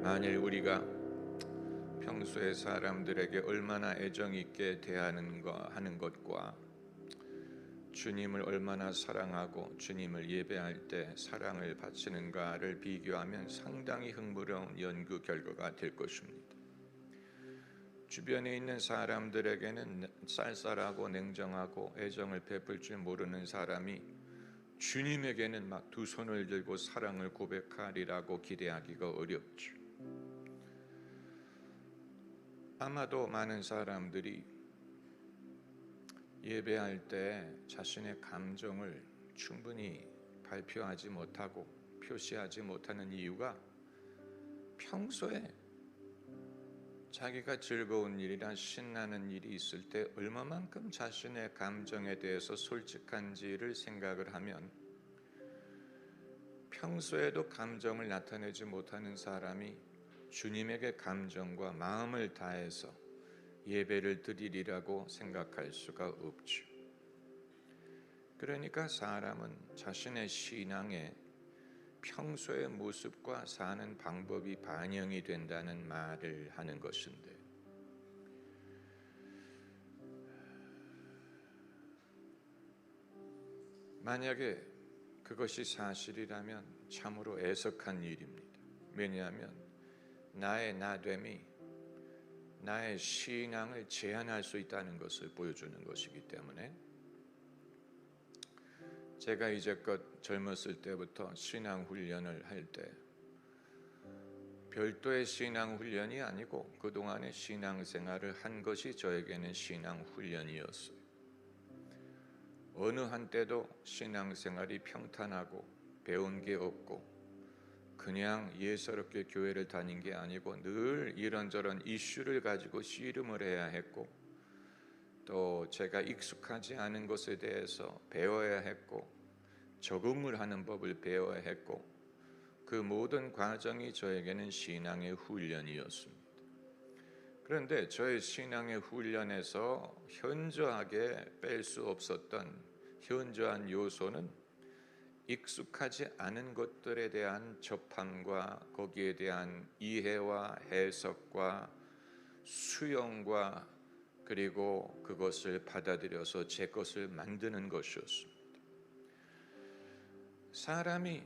만일 우리가 평소에 사람들에게 얼마나 애정 있게 하는 것과 주님을 얼마나 사랑하고 주님을 예배할 때 사랑을 바치는가를 비교하면 상당히 흥미로운 연구 결과가 될 것입니다. 주변에 있는 사람들에게는 쌀쌀하고 냉정하고 애정을 베풀 줄 모르는 사람이 주님에게는 막 두 손을 들고 사랑을 고백하리라고 기대하기가 어렵죠. 아마도 많은 사람들이 예배할 때 자신의 감정을 충분히 발표하지 못하고 표시하지 못하는 이유가 평소에 자기가 즐거운 일이나 신나는 일이 있을 때 얼마만큼 자신의 감정에 대해서 솔직한지를 생각을 하면, 평소에도 감정을 나타내지 못하는 사람이 주님에게 감정과 마음을 다해서 예배를 드리리라고 생각할 수가 없죠. 그러니까 사람은 자신의 신앙에 평소의 모습과 사는 방법이 반영이 된다는 말을 하는 것인데, 만약에 그것이 사실이라면 참으로 애석한 일입니다. 왜냐하면 나의 나됨이 나의 신앙을 제한할 수 있다는 것을 보여주는 것이기 때문에, 제가 이제껏 젊었을 때부터 신앙 훈련을 할 때 별도의 신앙 훈련이 아니고 그동안의 신앙 생활을 한 것이 저에게는 신앙 훈련이었어요. 어느 한때도 신앙 생활이 평탄하고 배운 게 없고 그냥 예사롭게 교회를 다닌 게 아니고 늘 이런저런 이슈를 가지고 씨름을 해야 했고, 또 제가 익숙하지 않은 것에 대해서 배워야 했고 적응을 하는 법을 배워야 했고, 그 모든 과정이 저에게는 신앙의 훈련이었습니다. 그런데 저의 신앙의 훈련에서 현저하게 뺄 수 없었던 현저한 요소는 익숙하지 않은 것들에 대한 접함과 거기에 대한 이해와 해석과 수용과 그리고 그것을 받아들여서 제 것을 만드는 것이었습니다. 사람이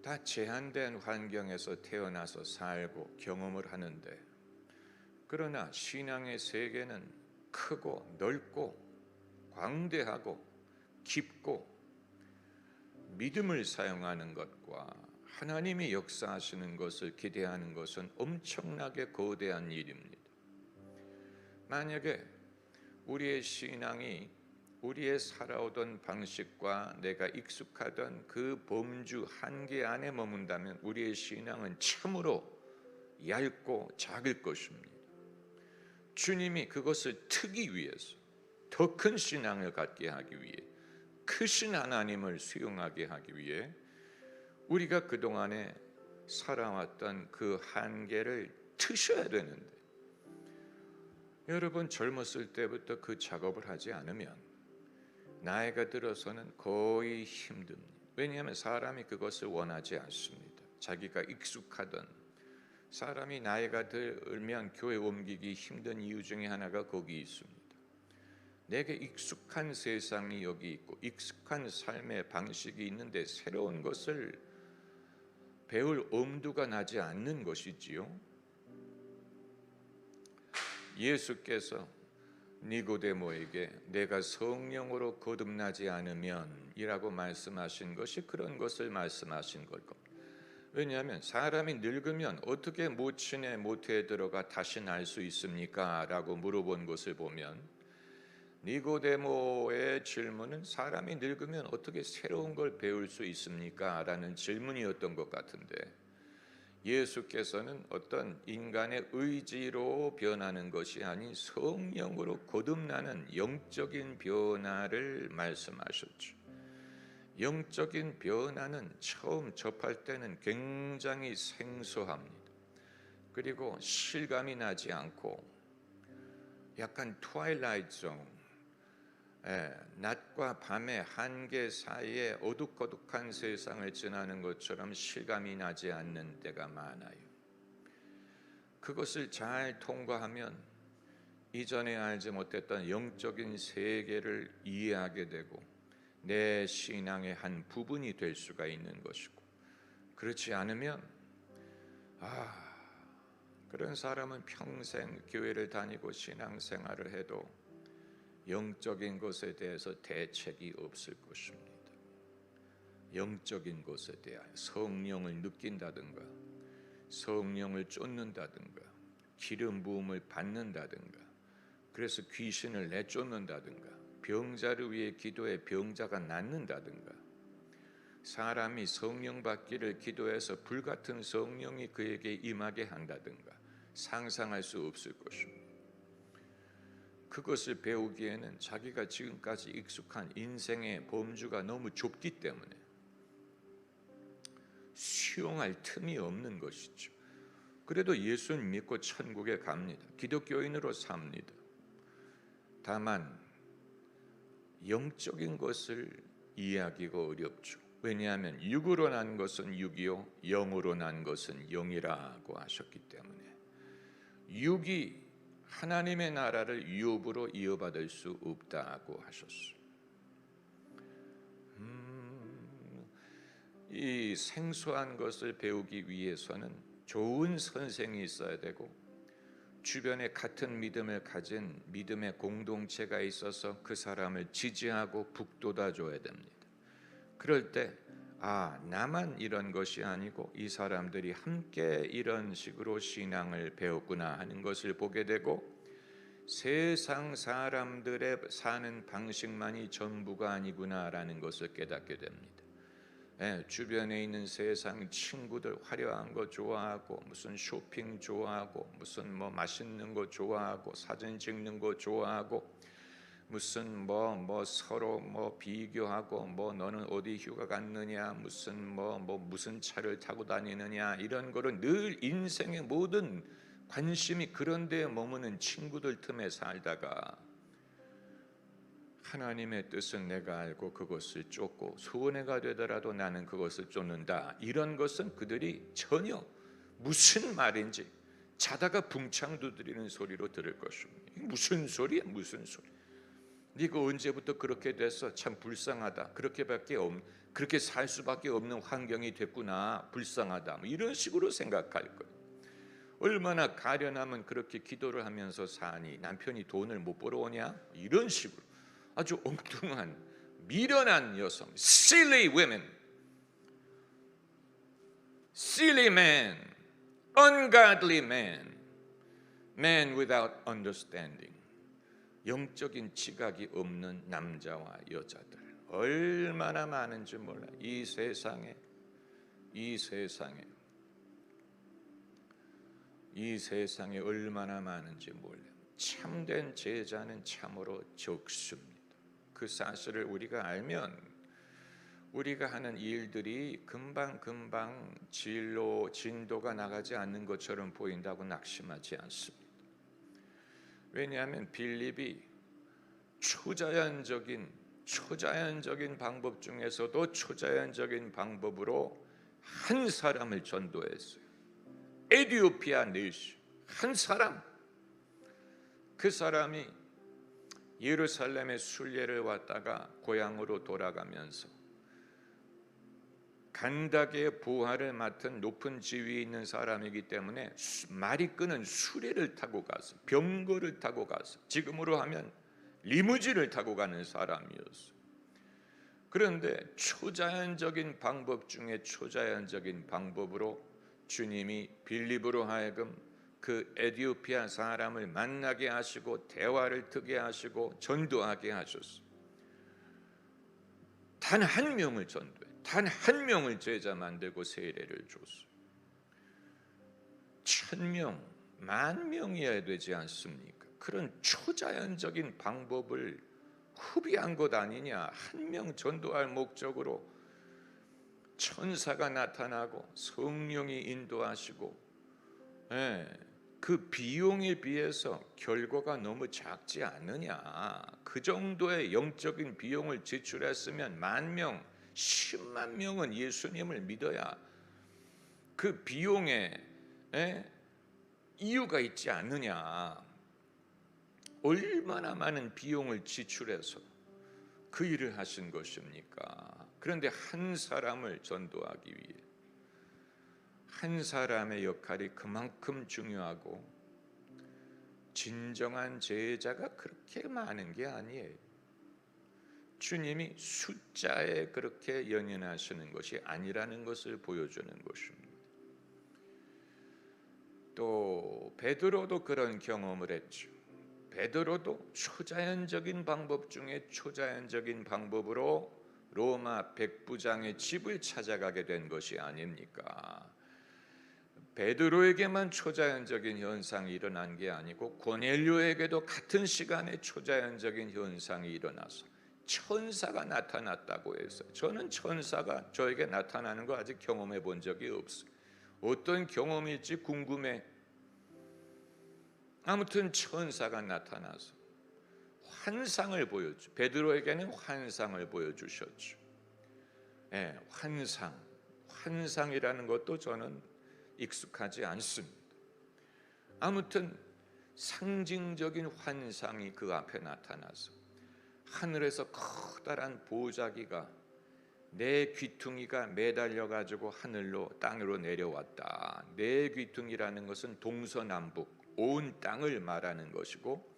다 제한된 환경에서 태어나서 살고 경험을 하는데, 그러나 신앙의 세계는 크고 넓고 광대하고 깊고 믿음을 사용하는 것과 하나님이 역사하시는 것을 기대하는 것은 엄청나게 거대한 일입니다. 만약에 우리의 신앙이 우리의 살아오던 방식과 내가 익숙하던 그 범주 한계 안에 머문다면 우리의 신앙은 참으로 얇고 작을 것입니다. 주님이 그것을 트기 위해서, 더 큰 신앙을 갖게 하기 위해, 크신 하나님을 수용하게 하기 위해 우리가 그동안에 살아왔던 그 한계를 트셔야 되는데, 여러분 젊었을 때부터 그 작업을 하지 않으면 나이가 들어서는 거의 힘듭니다. 왜냐하면 사람이 그것을 원하지 않습니다. 자기가 익숙하던, 사람이 나이가 들면 교회 옮기기 힘든 이유 중에 하나가 거기 있습니다. 내게 익숙한 세상이 여기 있고 익숙한 삶의 방식이 있는데 새로운 것을 배울 엄두가 나지 않는 것이지요. 예수께서 니고데모에게 내가 성령으로 거듭나지 않으면 이라고 말씀하신 것이 그런 것을 말씀하신 걸 겁니다. 왜냐하면 사람이 늙으면 어떻게 모친의 모태에 들어가 다시 날 수 있습니까? 라고 물어본 것을 보면, 니고데모의 질문은 사람이 늙으면 어떻게 새로운 걸 배울 수 있습니까? 라는 질문이었던 것 같은데, 예수께서는 어떤 인간의 의지로 변하는 것이 아닌 성령으로 거듭나는 영적인 변화를 말씀하셨죠. 영적인 변화는 처음 접할 때는 굉장히 생소합니다. 그리고 실감이 나지 않고 약간 트와일라이트 존, 낮과 밤의 한계 사이에 어둑어둑한 세상을 지나는 것처럼 실감이 나지 않는 때가 많아요. 그것을 잘 통과하면 이전에 알지 못했던 영적인 세계를 이해하게 되고 내 신앙의 한 부분이 될 수가 있는 것이고, 그렇지 않으면 그런 사람은 평생 교회를 다니고 신앙생활을 해도 영적인 것에 대해서 대책이 없을 것입니다. 영적인 것에 대하여 성령을 느낀다든가 성령을 쫓는다든가 기름 부음을 받는다든가, 그래서 귀신을 내쫓는다든가 병자를 위해 기도해 병자가 낫는다든가, 사람이 성령 받기를 기도해서 불같은 성령이 그에게 임하게 한다든가 상상할 수 없을 것입니다. 그것을 배우기에는 자기가 지금까지 익숙한 인생의 범주가 너무 좁기 때문에 수용할 틈이 없는 것이죠. 그래도 예수님 믿고 천국에 갑니다. 기독교인으로 삽니다. 다만 영적인 것을 이해하기가 어렵죠. 왜냐하면 육으로 난 것은 육이요 영으로 난 것은 영이라고 하셨기 때문에 육이 하나님의 나라를 유업으로 이어받을 수 없다고 하셨어요. 이 생소한 것을 배우기 위해서는 좋은 선생이 있어야 되고 주변에 같은 믿음을 가진 믿음의 공동체가 있어서 그 사람을 지지하고 북돋아 줘야 됩니다. 그럴 때 나만 이런 것이 아니고 이 사람들이 함께 이런 식으로 신앙을 배웠구나 하는 것을 보게 되고, 세상 사람들의 사는 방식만이 전부가 아니구나라는 것을 깨닫게 됩니다. 주변에 있는 세상 친구들 화려한 거 좋아하고 무슨 쇼핑 좋아하고 무슨 뭐 맛있는 거 좋아하고 사진 찍는 거 좋아하고 무슨 뭐 서로 뭐 비교하고 뭐 너는 어디 휴가 갔느냐 무슨 차를 타고 다니느냐, 이런 거를 늘 인생의 모든 관심이 그런 데에 머무는 친구들 틈에 살다가 하나님의 뜻은 내가 알고 그것을 쫓고 소원해가 되더라도 나는 그것을 쫓는다, 이런 것은 그들이 전혀 무슨 말인지 자다가 붕창 두드리는 소리로 들을 것입니다. 무슨 소리야 무슨 소리, 네가 언제부터 그렇게 돼서 참 불쌍하다, 그렇게 살 수밖에 없는 환경이 됐구나, 불쌍하다, 이런 식으로 생각할 거예요. 얼마나 가련하면 그렇게 기도를 하면서 사니, 남편이 돈을 못 벌어오냐, 이런 식으로 아주 엉뚱한 미련한 여성, silly women, silly man, ungodly man, man without understanding, 영적인 지각이 없는 남자와 여자들 얼마나 많은지 몰라요. 이 세상에 얼마나 많은지 몰라요. 참된 제자는 참으로 적습니다. 그 사실을 우리가 알면 우리가 하는 일들이 금방 진도가 나가지 않는 것처럼 보인다고 낙심하지 않습니다. 왜냐하면 빌립이 초자연적인 방법 중에서도 초자연적인 방법으로 한 사람을 전도했어요. 에티오피아 내시 한 사람, 그 사람이 예루살렘에 순례를 왔다가 고향으로 돌아가면서 간다게의 부하를 맡은 높은 지위에 있는 사람이기 때문에 말이 끄는 수레를 타고 가서 병거를 타고 가서 지금으로 하면 리무진을 타고 가는 사람이었어요. 그런데 초자연적인 방법 중에 초자연적인 방법으로 주님이 빌립으로 하여금 그 에티오피아 사람을 만나게 하시고 대화를 트게 하시고 전도하게 하셨어요. 단 한 명을 전도해, 단 한 명을 제자 만들고 세례를 줬어요. 1000명, 10,000명이어야 되지 않습니까? 그런 초자연적인 방법을 후비한 것 아니냐. 한 명 전도할 목적으로 천사가 나타나고 성령이 인도하시고, 그 비용에 비해서 결과가 너무 작지 않느냐. 그 정도의 영적인 비용을 지출했으면 10,000명, 10만 명은 예수님을 믿어야 그 비용에 이유가 있지 않느냐. 얼마나 많은 비용을 지출해서 그 일을 하신 것입니까? 그런데 한 사람을 전도하기 위해 한 사람의 역할이 그만큼 중요하고 진정한 제자가 그렇게 많은 게 아니에요. 주님이 숫자에 그렇게 연연하시는 것이 아니라는 것을 보여주는 것입니다. 또 베드로도 그런 경험을 했죠. 베드로도 초자연적인 방법 중에 초자연적인 방법으로 로마 백부장의 집을 찾아가게 된 것이 아닙니까? 베드로에게만 초자연적인 현상이 일어난 게 아니고 고넬료에게도 같은 시간에 초자연적인 현상이 일어나서 천사가 나타났다고 해서, 저는 천사가 저에게 나타나는 거 아직 경험해 본 적이 없어요. 어떤 경험일지 궁금해. 아무튼 천사가 나타나서 환상을 보여주. 베드로에게는 환상을 보여주셨죠. 네, 환상이라는 것도 저는 익숙하지 않습니다. 아무튼 상징적인 환상이 그 앞에 나타나서 하늘에서 커다란 보자기가 내 귀퉁이가 매달려 가지고 하늘로 땅으로 내려왔다. 내 귀퉁이라는 것은 동서남북 온 땅을 말하는 것이고,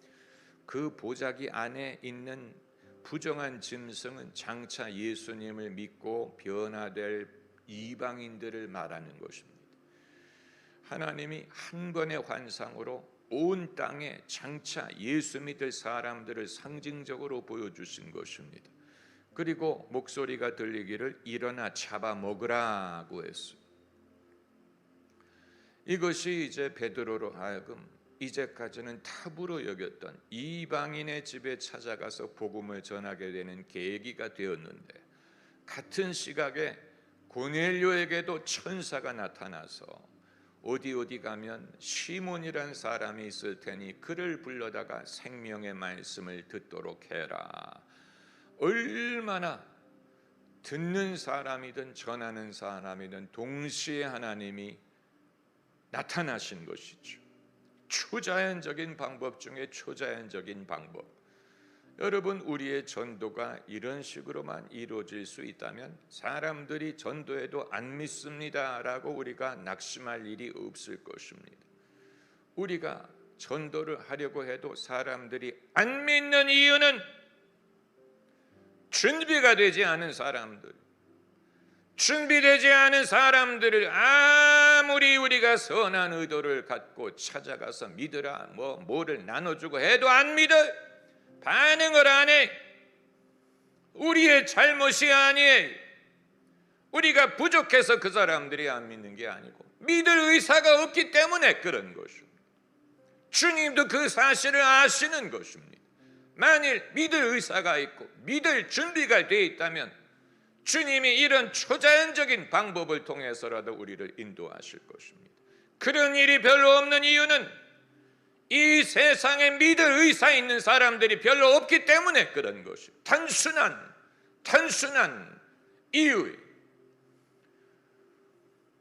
그 보자기 안에 있는 부정한 짐승은 장차 예수님을 믿고 변화될 이방인들을 말하는 것입니다. 하나님이 한 번의 환상으로 온 땅에 장차 예수 믿을 사람들을 상징적으로 보여주신 것입니다. 그리고 목소리가 들리기를 일어나 잡아먹으라고 했어요. 이것이 이제 베드로로 하여금 이제까지는 탑으로 여겼던 이방인의 집에 찾아가서 복음을 전하게 되는 계기가 되었는데, 같은 시각에 고넬료에게도 천사가 나타나서 어디 가면 시몬이란 사람이 있을 테니 그를 불러다가 생명의 말씀을 듣도록 해라. 얼마나 듣는 사람이든 전하는 사람이든 동시에 하나님이 나타나신 것이죠. 초자연적인 방법 중에 초자연적인 방법. 여러분, 우리의 전도가 이런 식으로만 이루어질 수 있다면 사람들이 전도해도 안 믿습니다라고 우리가 낙심할 일이 없을 것입니다. 우리가 전도를 하려고 해도 사람들이 안 믿는 이유는 준비가 되지 않은 사람들, 준비되지 않은 사람들을 아무리 우리가 선한 의도를 갖고 찾아가서 믿으라 뭐를 나눠주고 해도 안 믿어. 반응을 안 해. 우리의 잘못이 아니에요. 우리가 부족해서 그 사람들이 안 믿는 게 아니고 믿을 의사가 없기 때문에 그런 것입니다. 주님도 그 사실을 아시는 것입니다. 만일 믿을 의사가 있고 믿을 준비가 되어 있다면 주님이 이런 초자연적인 방법을 통해서라도 우리를 인도하실 것입니다. 그런 일이 별로 없는 이유는 이 세상에 믿을 의사 있는 사람들이 별로 없기 때문에 그런 것입니다. 단순한 이유예요.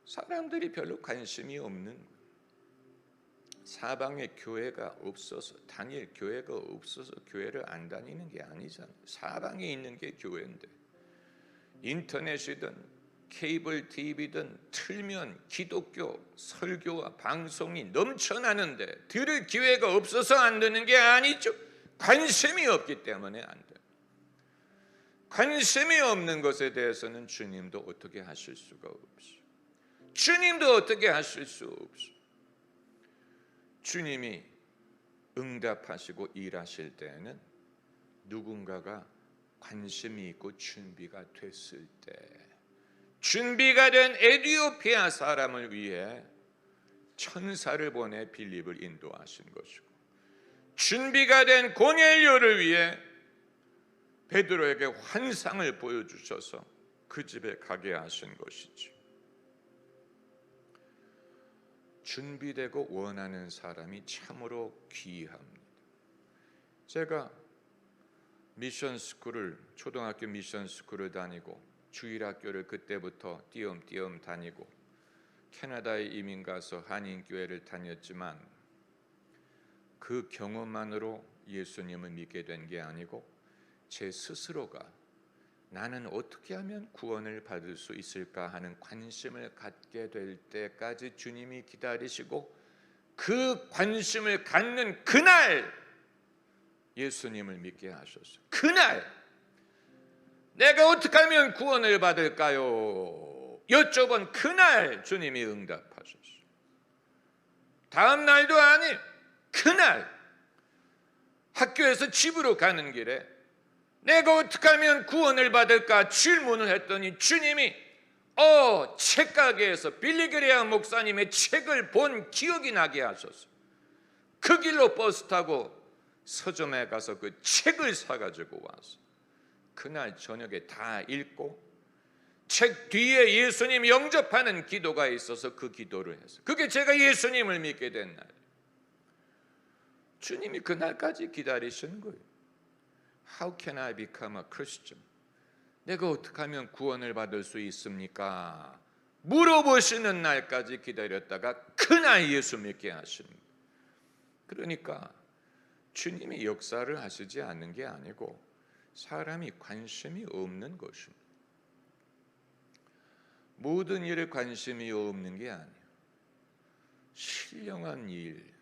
사람들이 별로 관심이 없는 거예요. 사방에 교회가 없어서, 당일 교회가 없어서 교회를 안 다니는 게 아니잖아요. 사방에 있는 게 교회인데, 인터넷이든 케이블 TV든 틀면 기독교 설교와 방송이 넘쳐나는데 들을 기회가 없어서 안 듣는 게 아니죠. 관심이 없기 때문에 안 돼요. 관심이 없는 것에 대해서는 주님도 어떻게 하실 수가 없어요. 주님도 어떻게 하실 수 없어요. 주님이 응답하시고 일하실 때에는 누군가가 관심이 있고 준비가 됐을 때, 준비가 된 에티오피아 사람을 위해 천사를 보내 빌립을 인도하신 것이고, 준비가 된 고넬료를 위해 베드로에게 환상을 보여주셔서 그 집에 가게 하신 것이죠. 준비되고 원하는 사람이 참으로 귀합니다. 제가 초등학교 미션 스쿨을 다니고 주일학교를 그때부터 띄엄띄엄 다니고 캐나다에 이민 가서 한인교회를 다녔지만 그 경험만으로 예수님을 믿게 된 게 아니고 제 스스로가 나는 어떻게 하면 구원을 받을 수 있을까 하는 관심을 갖게 될 때까지 주님이 기다리시고 그 관심을 갖는 그날 예수님을 믿게 하셨어요. 그날 내가 어떻게 하면 구원을 받을까요? 여쭤본 그날 주님이 응답하셨어요. 다음 날도 아니, 그날 학교에서 집으로 가는 길에 내가 어떻게 하면 구원을 받을까 질문을 했더니 주님이 책가게에서 빌리그레아 목사님의 책을 본 기억이 나게 하셨어요. 그 길로 버스 타고 서점에 가서 그 책을 사가지고 와서 그날 저녁에 다 읽고 책 뒤에 예수님 영접하는 기도가 있어서 그 기도를 했어요. 그게 제가 예수님을 믿게 된 날. 주님이 그날까지 기다리시는 거예요. How can I become a Christian? 내가 어떻게 하면 구원을 받을 수 있습니까? 물어보시는 날까지 기다렸다가 그날 예수 믿게 하시는 거예요. 그러니까 주님이 역사를 하시지 않는 게 아니고 사람이 관심이 없는 것입니다. 모든 일에 관심이 없는 게 아니에요. 신령한 일,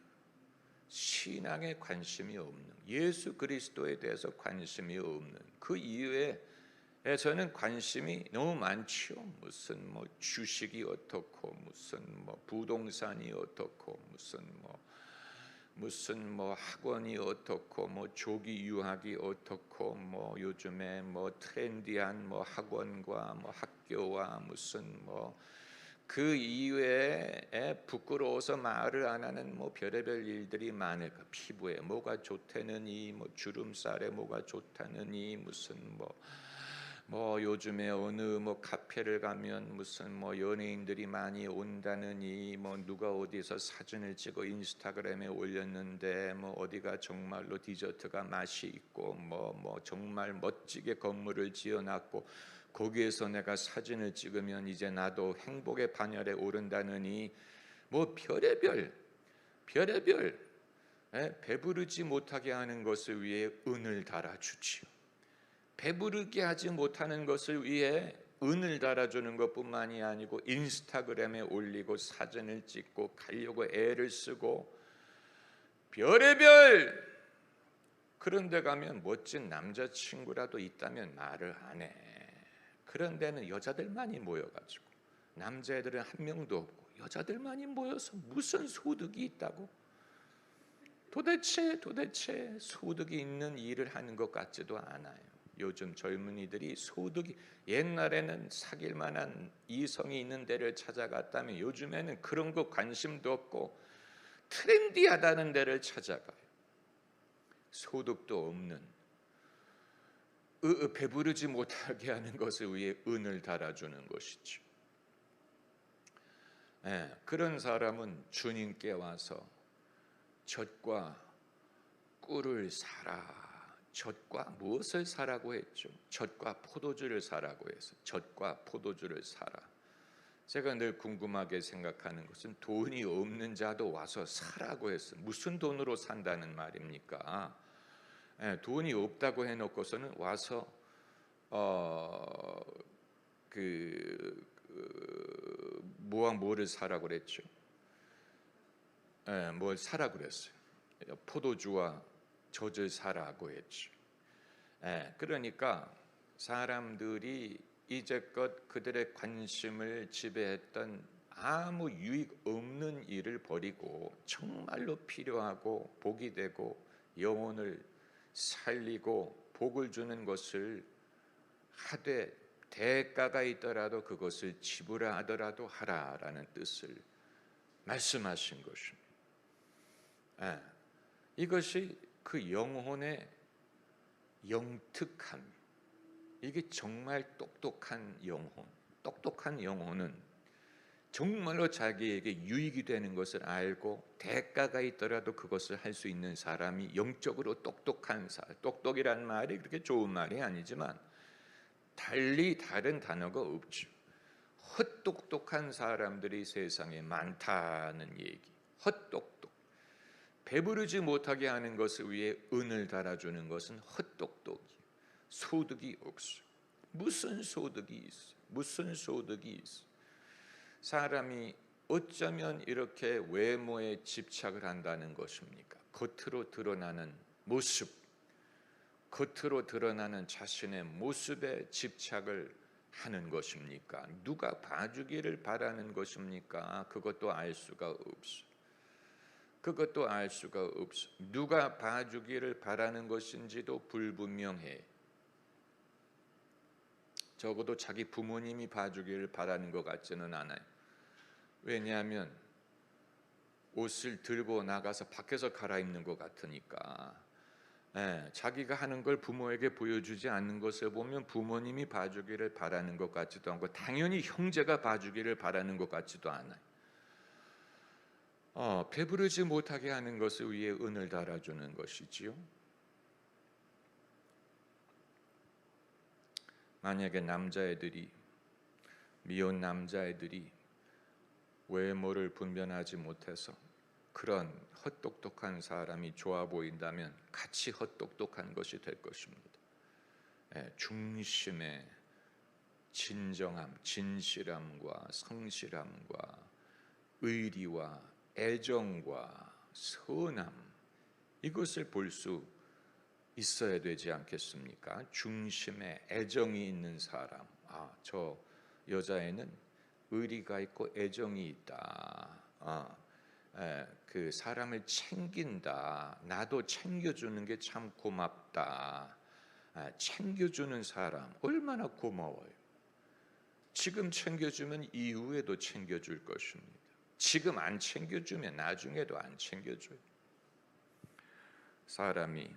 신앙에 관심이 없는, 예수 그리스도에 대해서 관심이 없는 그 이외에 저는 관심이 너무 많죠. 무슨 주식이 어떻고, 무슨 부동산이 어떻고, 무슨 학원이 어떻고, 조기 유학이 어떻고, 요즘에 트렌디한 학원과 학교와 무슨 그 이외에 부끄러워서 말을 안 하는 별의별 일들이 많을 까. 피부에 뭐가 좋다느니, 주름살에 뭐가 좋다느니, 무슨 요즘에 어느 카페를 가면 무슨 연예인들이 많이 온다느니, 누가 어디서 사진을 찍어 인스타그램에 올렸는데 어디가 정말로 디저트가 맛이 있고 정말 멋지게 건물을 지어놨고 거기에서 내가 사진을 찍으면 이제 나도 행복의 반열에 오른다느니 별의별 배부르지 못하게 하는 것을 위해 은을 달아주지요. 배부르게 하지 못하는 것을 위해 은을 달아주는 것뿐만이 아니고 인스타그램에 올리고 사진을 찍고 가려고 애를 쓰고 별의별. 그런데 가면 멋진 남자친구라도 있다면 말을 안 해. 그런 데는 여자들만이 모여가지고 남자애들은 한 명도 없고 여자들만이 모여서 무슨 소득이 있다고? 도대체 소득이 있는 일을 하는 것 같지도 않아요. 요즘 젊은이들이 소득이, 옛날에는 사귈 만한 이성이 있는 데를 찾아갔다면 요즘에는 그런 거 관심도 없고 트렌디하다는 데를 찾아가요. 소득도 없는, 배부르지 못하게 하는 것을 위해 은을 달아주는 것이죠. 그런 사람은 주님께 와서 젖과 꿀을 사라. 젖과 무엇을 사라고 했죠? 젖과 포도주를 사라고 해서 젖과 포도주를 사라. 제가 늘 궁금하게 생각하는 것은 돈이 없는 자도 와서 사라고 했어. 무슨 돈으로 산다는 말입니까? 돈이 없다고 해놓고서는 와서 뭐를 사라고 그랬죠? 뭘 사라고 그랬어요? 포도주와 젖을 사라고 했죠. 그러니까 사람들이 이제껏 그들의 관심을 지배했던 아무 유익 없는 일을 버리고 정말로 필요하고 복이 되고 영혼을 살리고 복을 주는 것을 하되 대가가 있더라도 그것을 지불하더라도 하라라는 뜻을 말씀하신 것입니다. 이것이 그 영혼의 영특함, 이게 정말 똑똑한 영혼은 정말로 자기에게 유익이 되는 것을 알고 대가가 있더라도 그것을 할 수 있는 사람이 영적으로 똑똑한 사람. 똑똑이란 말이 그렇게 좋은 말이 아니지만 달리 다른 단어가 없죠. 헛똑똑한 사람들이 세상에 많다는 얘기. 헛똑똑. 배부르지 못하게 하는 것을 위해 은을 달아주는 것은 헛똑똑이에요. 소득이 없어. 무슨 소득이 있어? 무슨 소득이 있어? 사람이 어쩌면 이렇게 외모에 집착을 한다는 것입니까? 겉으로 드러나는 모습, 겉으로 드러나는 자신의 모습에 집착을 하는 것입니까? 누가 봐주기를 바라는 것입니까? 그것도 알 수가 없어. 그것도 알 수가 없어. 누가 봐주기를 바라는 것인지도 불분명해. 적어도 자기 부모님이 봐주기를 바라는 것 같지는 않아요. 왜냐하면 옷을 들고 나가서 밖에서 갈아입는 것 같으니까. 자기가 하는 걸 부모에게 보여주지 않는 것을 보면 부모님이 봐주기를 바라는 것 같지도 않고 당연히 형제가 봐주기를 바라는 것 같지도 않아요. 배부르지 못하게 하는 것을 위해 은을 달아주는 것이지요. 만약에 미혼 남자애들이 외모를 분별하지 못해서 그런 헛똑똑한 사람이 좋아 보인다면 같이 헛똑똑한 것이 될 것입니다. 중심의 진정함, 진실함과 성실함과 의리와 애정과 선함, 이것을 볼 수 있어야 되지 않겠습니까? 중심에 애정이 있는 사람. 저 여자애는 의리가 있고 애정이 있다. 그 사람을 챙긴다. 나도 챙겨주는 게 참 고맙다. 챙겨주는 사람 얼마나 고마워요. 지금 챙겨주면 이후에도 챙겨줄 것입니다. 지금 안 챙겨주면 나중에도 안 챙겨줘요. 사람이